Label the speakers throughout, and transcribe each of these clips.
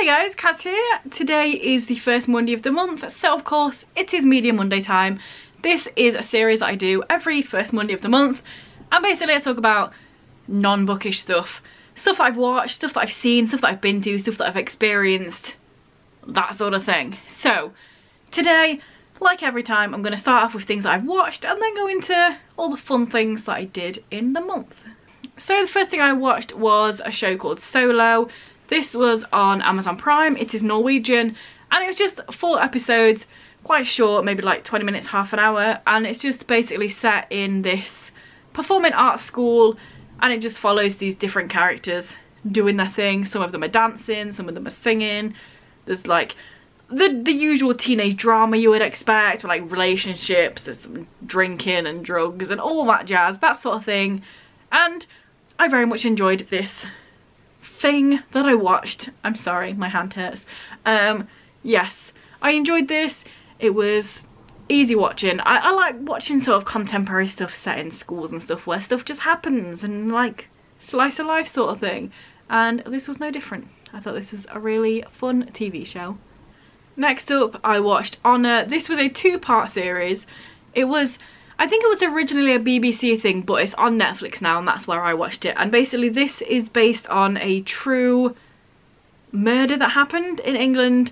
Speaker 1: Hey guys, Kat here. Today is the first Monday of the month, so of course it is Media Monday time. This is a series that I do every first Monday of the month, and basically I talk about non-bookish stuff. Stuff that I've watched, stuff that I've seen, stuff that I've been to, stuff that I've experienced, that sort of thing. So today, like every time, I'm going to start off with things that I've watched and then go into all the fun things that I did in the month. So the first thing I watched was a show called Solo. This was on Amazon Prime. It is Norwegian and it was just 4 episodes, quite short, maybe like 20 minutes, half an hour, and it's just basically set in this performing arts school, and it just follows these different characters doing their thing. Some of them are dancing, some of them are singing. There's like the usual teenage drama you would expect, like relationships, there's some drinking and drugs and all that jazz, that sort of thing. And I very much enjoyed this thing that I watched. I'm sorry, my hand hurts. Yes, I enjoyed this. It was easy watching. I like watching sort of contemporary stuff set in schools and stuff where stuff just happens and like slice of life sort of thing. And this was no different. I thought this was a really fun TV show. Next up, I watched Honor. This was a 2-part series. It was, I think it was originally a BBC thing, but it's on Netflix now and that's where I watched it. And basically this is based on a true murder that happened in England,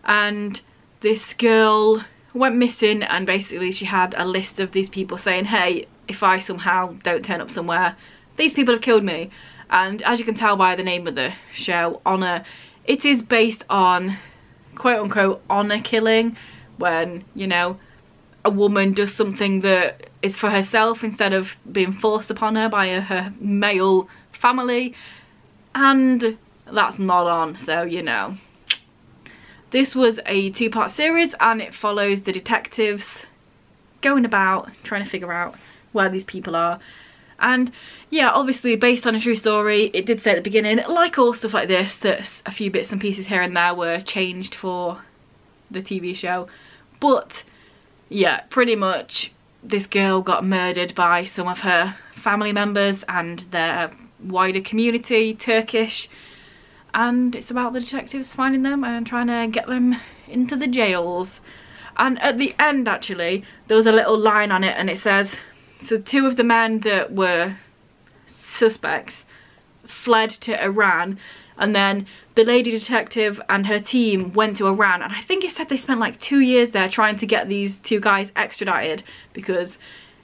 Speaker 1: and this girl went missing, and basically she had a list of these people saying, hey, if I somehow don't turn up somewhere, these people have killed me. And as you can tell by the name of the show, Honor, it is based on quote unquote honor killing, when, you know, a woman does something that is for herself instead of being forced upon her by her male family, and that's not on, so you know. This was a 2-part series and it follows the detectives going about trying to figure out where these people are. And yeah, obviously based on a true story. It did say at the beginning, like all stuff like this, that a few bits and pieces here and there were changed for the TV show. But yeah, pretty much this girl got murdered by some of her family members and their wider community, Turkish. And it's about the detectives finding them and trying to get them into the jails. And at the end, actually, there was a little line on it and it says, so 2 of the men that were suspects fled to Iran, and then the lady detective and her team went to Iran, and I think it said they spent like 2 years there trying to get these 2 guys extradited, because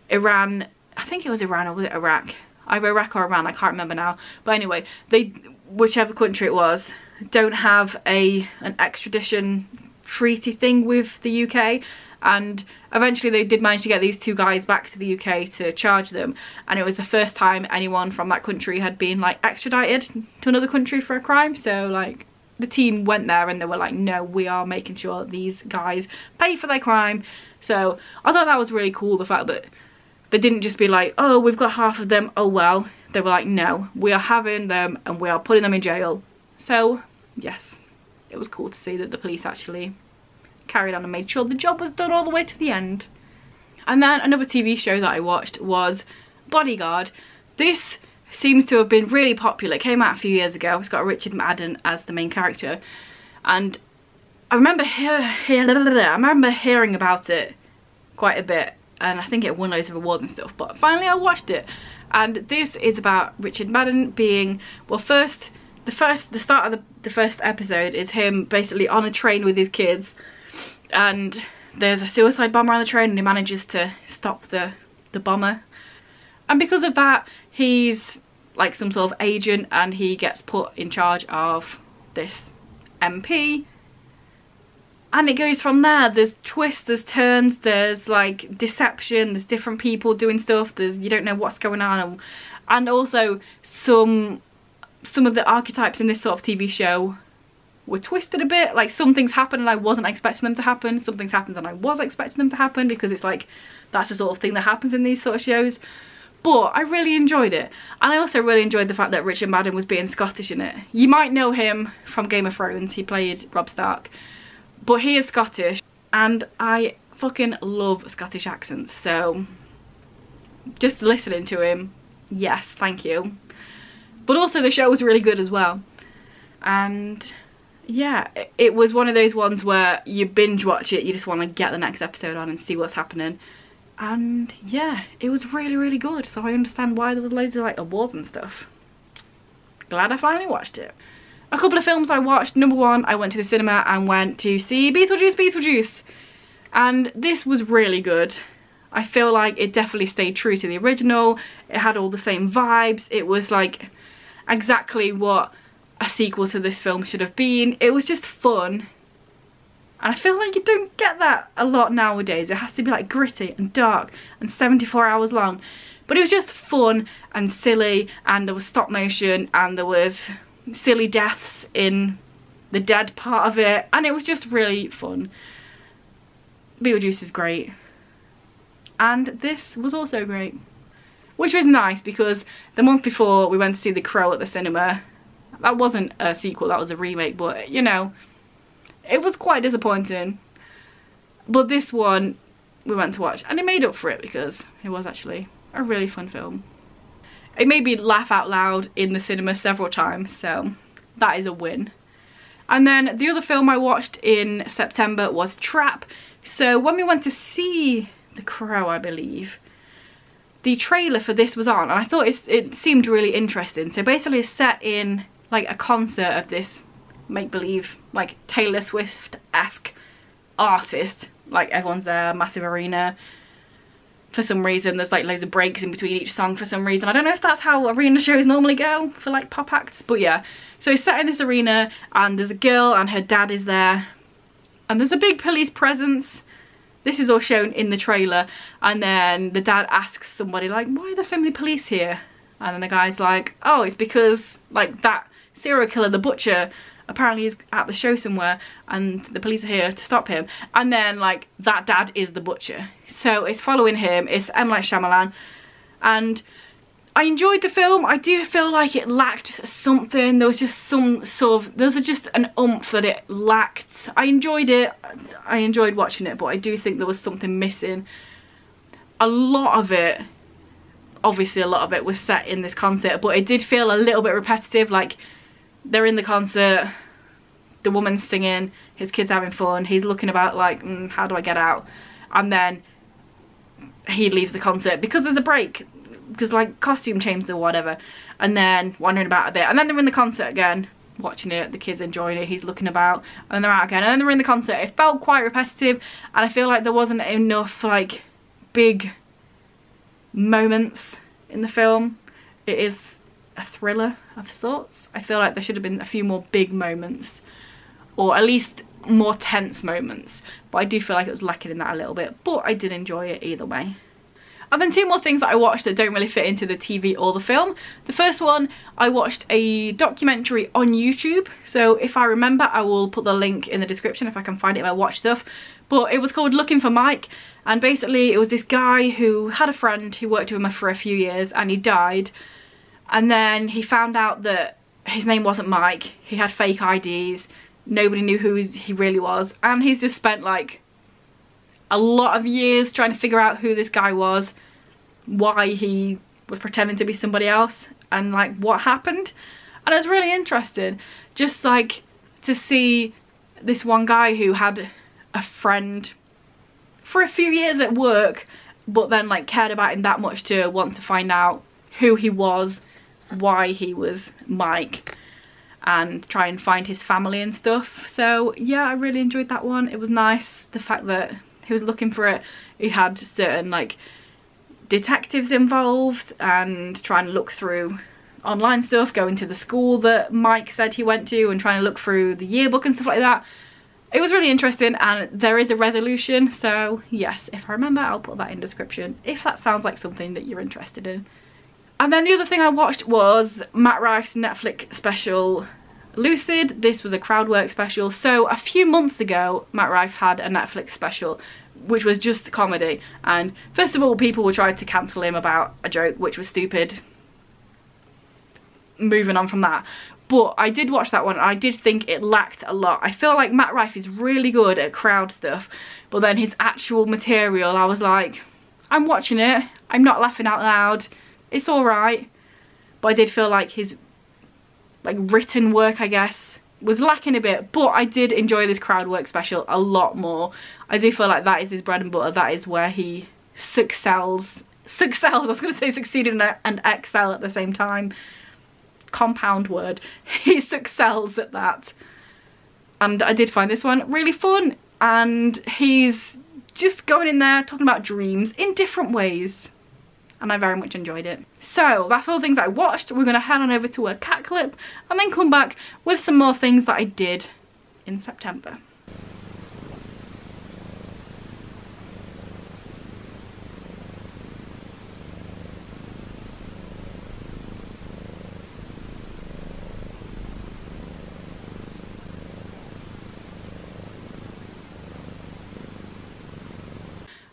Speaker 1: Iran, I think it was Iran or was it Iraq? Either Iraq or Iran, I can't remember now. But anyway, they, whichever country it was, don't have an extradition treaty thing with the UK, and eventually they did manage to get these 2 guys back to the UK to charge them, and it was the first time anyone from that country had been like extradited to another country for a crime. So like the team went there and they were like, no, we are making sure these guys pay for their crime. So I thought that was really cool, the fact that they didn't just be like, oh, we've got half of them, oh well. They were like, no, we are having them and we are putting them in jail. So yes, it was cool to see that the police actually carried on and made sure the job was done all the way to the end. And then another TV show that I watched was Bodyguard. This seems to have been really popular. It came out a few years ago. It's got Richard Madden as the main character, and I remember hearing about it quite a bit, and I think it won loads of awards and stuff, but finally I watched it. And this is about Richard Madden being, well, the start of the first episode is him basically on a train with his kids, and there's a suicide bomber on the train and he manages to stop the bomber. And because of that, he's like some sort of agent and he gets put in charge of this MP. And it goes from there. There's twists, there's turns, there's like deception, there's different people doing stuff, you don't know what's going on. And also some of the archetypes in this sort of TV show were twisted a bit. Like some things happen and I wasn't expecting them to happen, some things happened and I was expecting them to happen, because it's like that's the sort of thing that happens in these sort of shows. But I really enjoyed it, and I also really enjoyed the fact that Richard Madden was being Scottish in it. You might know him from Game of Thrones, he played Robb Stark, but he is Scottish and I fucking love Scottish accents, so just listening to him, yes, thank you. But also the show was really good as well. And yeah, it was one of those ones where you binge watch it, you just want to get the next episode on and see what's happening. And yeah, it was really, really good. So I understand why there was loads of like awards and stuff. Glad I finally watched it. A couple of films I watched. Number one, I went to the cinema and went to see Beetlejuice. And this was really good. I feel like it definitely stayed true to the original. It had all the same vibes. It was like exactly what a sequel to this film should have been. It was just fun. And I feel like you don't get that a lot nowadays. It has to be like gritty and dark and 74 hours long. But it was just fun and silly, and there was stop motion and there was silly deaths in the dead part of it, and it was just really fun. Beetlejuice is great. And this was also great. Which was nice because the month before we went to see The Crow at the cinema. That wasn't a sequel, that was a remake, but you know, it was quite disappointing. But this one we went to watch, and it made up for it because it was actually a really fun film. It made me laugh out loud in the cinema several times, so that is a win. And then the other film I watched in September was Trap. So when we went to see The Crow, I believe, the trailer for this was on, and I thought it seemed really interesting. So basically it's set in like a concert of this make-believe, like Taylor Swift-esque artist. Like everyone's there, massive arena. For some reason there's like loads of breaks in between each song for some reason. I don't know if that's how arena shows normally go for like pop acts, but yeah. So it's set in this arena and there's a girl and her dad is there. And there's a big police presence. This is all shown in the trailer. And then the dad asks somebody like, why are there so many police here? And then the guy's like, oh, it's because like that serial killer, the butcher, apparently is at the show somewhere and the police are here to stop him. And then like that dad is the butcher. So it's following him. It's M. Night Shyamalan. And I enjoyed the film. I do feel like it lacked something. There was just some sort of, there was just an oomph that it lacked. I enjoyed it. I enjoyed watching it, but I do think there was something missing. A lot of it, obviously a lot of it was set in this concert, but it did feel a little bit repetitive. Like they're in the concert, the woman's singing, his kid's having fun, he's looking about like, how do I get out? And then he leaves the concert because there's a break, because like costume changes or whatever, and then wandering about a bit, and then they're in the concert again, watching it, the kids enjoying it, he's looking about, and then they're out again, and then they're in the concert. It felt quite repetitive, and I feel like there wasn't enough like big moments in the film. It is a thriller of sorts. I feel like there should have been a few more big moments, or at least more tense moments, but I do feel like it was lacking in that a little bit, but I did enjoy it either way. And then two more things that I watched that don't really fit into the TV or the film. The first one, I watched a documentary on YouTube, so if I remember I will put the link in the description if I can find it if I watch stuff, but it was called Looking for Mike, and basically it was this guy who had a friend who worked with him for a few years and he died, and then he found out that his name wasn't Mike, he had fake IDs, nobody knew who he really was, and he's just spent like a lot of years trying to figure out who this guy was, why he was pretending to be somebody else, and like what happened. And it was really interesting just like to see this one guy who had a friend for a few years at work, but then like cared about him that much to want to find out who he was, why he was Mike, and try and find his family and stuff. So yeah, I really enjoyed that one. It was nice, the fact that he was looking for it. He had certain like detectives involved and trying to look through online stuff, going to the school that Mike said he went to and trying to look through the yearbook and stuff like that. It was really interesting, and there is a resolution, so yes, if I remember I'll put that in the description if that sounds like something that you're interested in. And then the other thing I watched was Matt Rife's Netflix special Lucid. This was a crowdwork special. So a few months ago Matt Rife had a Netflix special which was just comedy, and first of all people were trying to cancel him about a joke which was stupid. Moving on from that, but I did watch that one and I did think it lacked a lot. I feel like Matt Rife is really good at crowd stuff, but then his actual material, I was like, I'm watching it, I'm not laughing out loud, it's alright. But I did feel like his like written work, I guess, was lacking a bit, but I did enjoy this crowd work special a lot more. I do feel like that is his bread and butter. That is where he excels. I was going to say succeeded and excel at the same time. Compound word. He excels at that. And I did find this one really fun, and he's just going in there talking about dreams in different ways, and I very much enjoyed it. So that's all the things I watched. We're going to head on over to a cat clip and then come back with some more things that I did in September.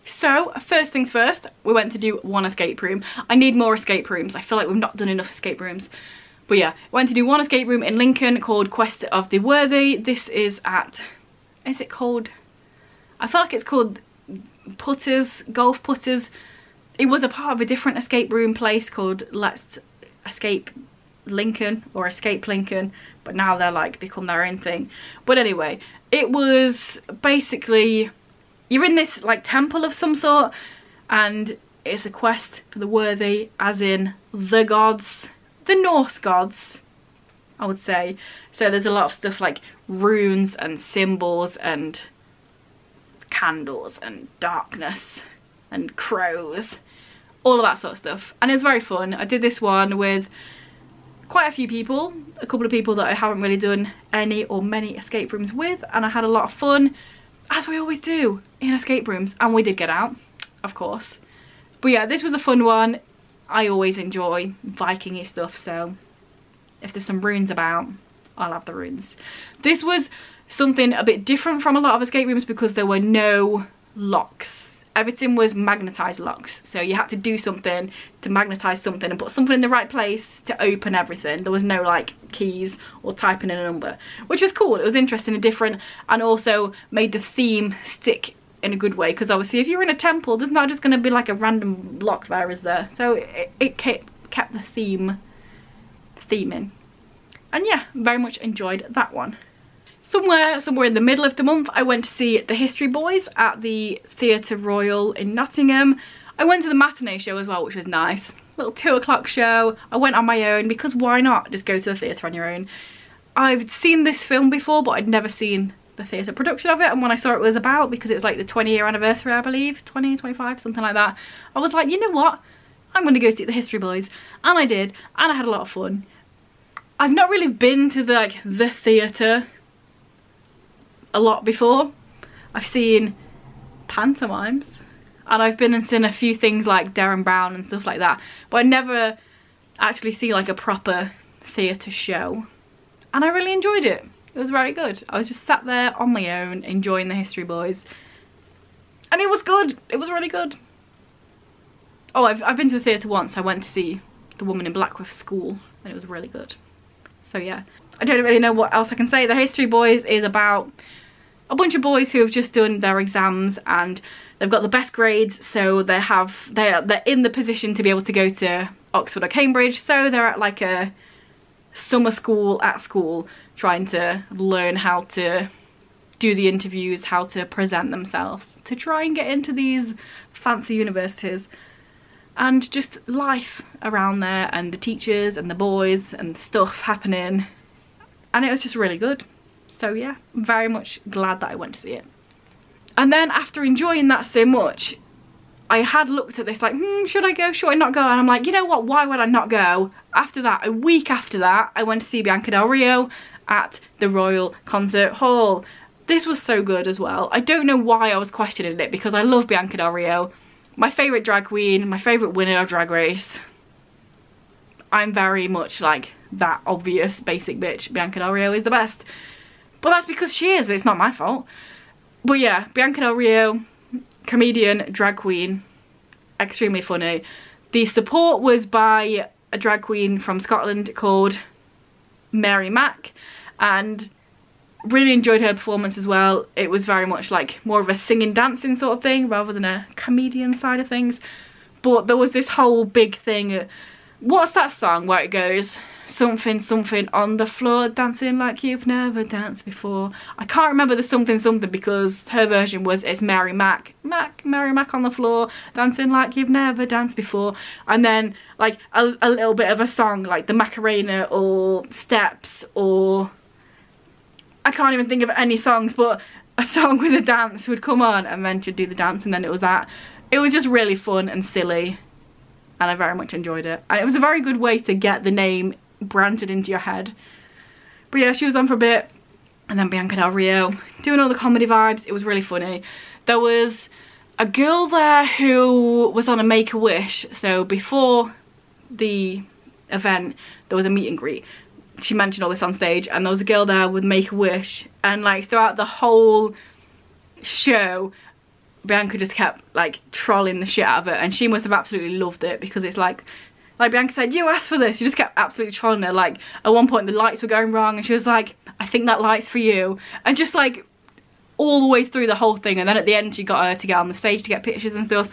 Speaker 1: So first things first, we went to do one escape room. I need more escape rooms. I feel like we've not done enough escape rooms. But yeah, went to do one escape room in Lincoln called Quest of the Worthy. This is at, is it called, I feel like it's called Putters, Golf Putters. It was a part of a different escape room place called Let's Escape Lincoln or Escape Lincoln, but now they're like become their own thing. But anyway, it was basically, you're in this like temple of some sort, and it's a quest for the worthy, as in the gods, the Norse gods, I would say. So there's a lot of stuff like runes and symbols and candles and darkness and crows, all of that sort of stuff. And it was very fun. I did this one with quite a few people, a couple of people that I haven't really done any or many escape rooms with, and I had a lot of fun, as we always do in escape rooms, and we did get out, of course. But yeah, this was a fun one. I always enjoy Viking-y stuff, so if there's some runes about, I'll have the runes. This was something a bit different from a lot of escape rooms because there were no locks. Everything was magnetized locks, so you had to do something to magnetize something and put something in the right place to open everything. There was no like keys or typing in a number, which was cool. It was interesting and different, and also made the theme stick in a good way, because obviously if you're in a temple, there's not just going to be like a random lock there, is there? So it kept the theming, and yeah, very much enjoyed that one. Somewhere in the middle of the month, I went to see The History Boys at the Theatre Royal in Nottingham. I went to the matinee show as well, which was nice. Little 2 o'clock show. I went on my own because why not just go to the theatre on your own? I've seen this film before, but I'd never seen the theatre production of it, and when I saw it was about, because it was like the 20-year anniversary, I believe, 20, 25, something like that, I was like, you know what? I'm going to go see The History Boys. And I did, and I had a lot of fun. I've not really been to the theatre a lot before. I've seen pantomimes, and I've been and seen a few things like Derren Brown and stuff like that, but I never actually see like a proper theatre show, and I really enjoyed it. It was very good. I was just sat there on my own enjoying The History Boys, and it was good. It was really good. Oh, I've been to the theatre once. I went to see The Woman in Black with School, and it was really good. So yeah, I don't really know what else I can say. The History Boys is about a bunch of boys who have just done their exams and they've got the best grades, so they're in the position to be able to go to Oxford or Cambridge. So they're at like a summer school at school, trying to learn how to do the interviews, how to present themselves to try and get into these fancy universities, and just life around there, and the teachers and the boys and the stuff happening, and it was just really good. So yeah, very much glad that I went to see it. And then after enjoying that so much, I had looked at this like, should I go, should I not go? And I'm like, you know what, why would I not go? After that, a week after that, I went to see Bianca Del Rio at the Royal Concert Hall. This was so good as well. I don't know why I was questioning it, because I love Bianca Del Rio. My favourite drag queen, my favourite winner of Drag Race. I'm very much like that obvious basic bitch. Bianca Del Rio is the best. But that's because she is, it's not my fault. But yeah, Bianca Del Rio, comedian, drag queen, extremely funny. The support was by a drag queen from Scotland called Mary Mack, and really enjoyed her performance as well. It was very much like more of a singing dancing sort of thing rather than a comedian side of things. But there was this whole big thing, what's that song where it goes, something something on the floor, dancing like you've never danced before. I can't remember the something something because her version was it's Mary Mac on the floor, dancing like you've never danced before. And then like a little bit of a song like the Macarena or Steps, or I can't even think of any songs, but a song with a dance would come on and then she'd do the dance, and then it was that. It was just really fun and silly, and I very much enjoyed it. And it was a very good way to get the name branded into your head. But yeah, she was on for a bit, and then Bianca Del Rio doing all the comedy vibes. It was really funny. There was a girl there who was on a Make-A-Wish, so before the event there was a meet and greet. She mentioned all this on stage, and there was a girl there with Make-A-Wish, and like throughout the whole show Bianca just kept like trolling the shit out of it, and she must have absolutely loved it, because it's like Bianca said, you asked for this. She just kept absolutely trolling her. Like at one point the lights were going wrong and she was like, I think that light's for you, and just like all the way through the whole thing. And then at the end she got her to get on the stage to get pictures and stuff.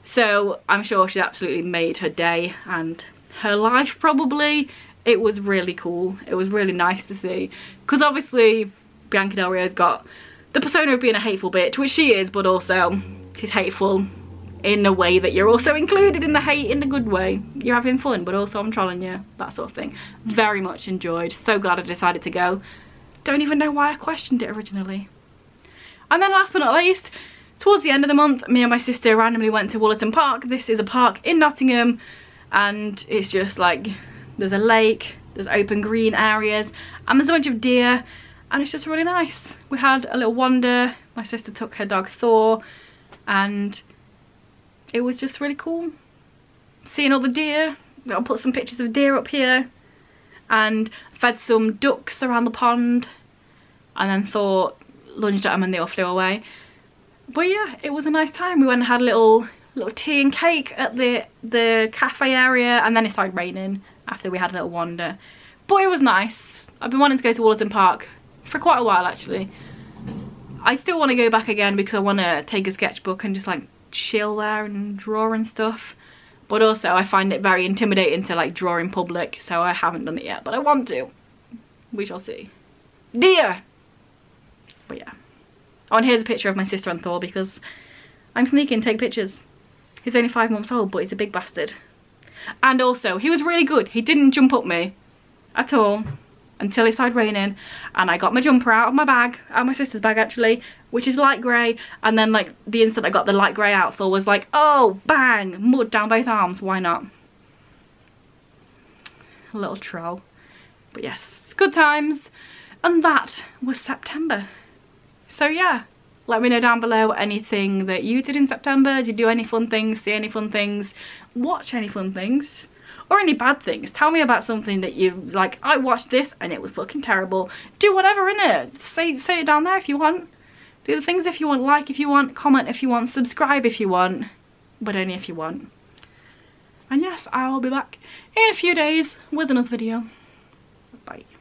Speaker 1: So I'm sure she absolutely made her day and her life probably. It was really cool. It was really nice to see, because obviously Bianca Del Rio's got the persona of being a hateful bitch, which she is, but also she's hateful in a way that you're also included in the hate in a good way. You're having fun, but also I'm trolling you, that sort of thing. Very much enjoyed. So glad I decided to go. Don't even know why I questioned it originally. And then last but not least, towards the end of the month, me and my sister randomly went to Woollerton Park. This is a park in Nottingham, and it's just like, there's a lake, there's open green areas, and there's a bunch of deer, and it's just really nice. We had a little wander. My sister took her dog Thor, and it was just really cool seeing all the deer. I'll put some pictures of deer up here, and fed some ducks around the pond, and then Thor lunged at them and they all flew away. But yeah, it was a nice time. We went and had a little tea and cake at the cafe area, and then it started raining after we had a little wander. But it was nice. I've been wanting to go to Woollerton Park for quite a while actually. I still want to go back again because I want to take a sketchbook and just like chill there and draw and stuff. But also I find it very intimidating to like draw in public, so I haven't done it yet, but I want to. We shall see. Dear! But yeah. Oh, and here's a picture of my sister and Thor, because I'm sneaking to take pictures. He's only 5 months old, but he's a big bastard. And also, he was really good. He didn't jump up me at all until it started raining, and I got my jumper out of my bag, out of my sister's bag actually, which is light grey, and then like the instant I got the light grey out, Thor was like, oh bang, mud down both arms, why not? A little troll. But yes, good times. And that was September. So yeah, let me know down below anything that you did in September. Did you do any fun things, see any fun things, watch any fun things, or any bad things? Tell me about something that you like, I watched this and it was fucking terrible. Do whatever in it. Say it down there if you want. Do the things if you want, like if you want, comment if you want, subscribe if you want, but only if you want. And yes, I'll be back in a few days with another video. Bye.